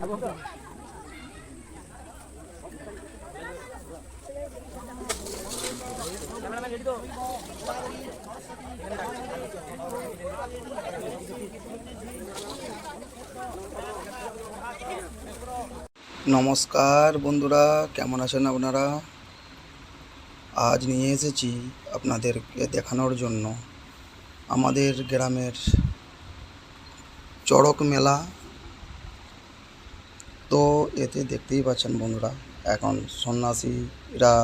নমস্কার বন্ধুরা, কেমন আছেন আপনারা? আজ নিয়ে এসেছি আপনাদেরকে দেখানোর জন্য আমাদের গ্রামের চড়ক মেলা। তো এতে দেখতেই পাচ্ছেন বন্ধুরা, এখন সন্ন্যাসীরা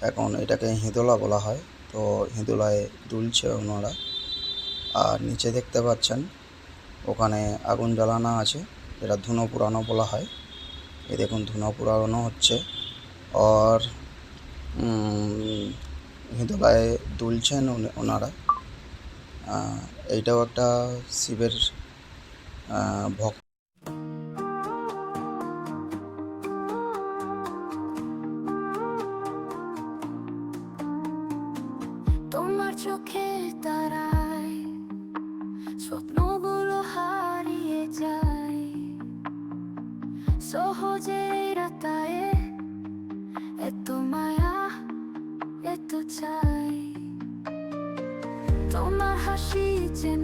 এখন এটাকে হিঁদোলা বলা হয়, তো হিঁদোলায় দুলছে ওনারা। আর নিচে দেখতে পাচ্ছেন ওখানে আগুন জ্বালানো আছে, এটা ধুনো পুরানো বলা হয়। এই দেখুন ধুনো পুরানো হচ্ছে, আর হিঁদোলায় দুলছেন ওনারা। এইটাও একটা শিবের ভক্ত। তোমার চোখে তারায় স্বপ্নগুলো হারিয়ে যায় সহজে রাতায়ে, এত মায়া এত চাই তোমার হাসি যেন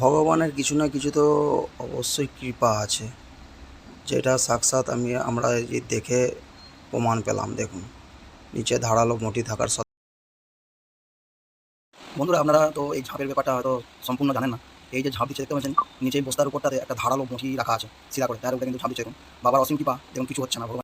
ভগবানের কিছু না কিছু তো অবশ্যই কৃপা আছে, যেটা সাক্ষাৎ আমরা দেখে প্রমাণ পেলাম। দেখুন নিচে ধারালো মটি থাকার সত্ত্বেও। বন্ধুরা, আপনারা তো এই ঝাঁপের ব্যাপারটা হয়তো সম্পূর্ণ জানেন না। এই যে ঝাঁপ দিচ্ছে দেখতে পাচ্ছেন, নিচে বস্তার উপরটাতে একটা ধারালো মটি রাখা আছে সিধা করে, তার উপরে কিন্তু ঝাঁপ দিচ্ছে। দেখুন বাবার অসীম কৃপা, দেখুন কিছু হচ্ছে না। ভগবান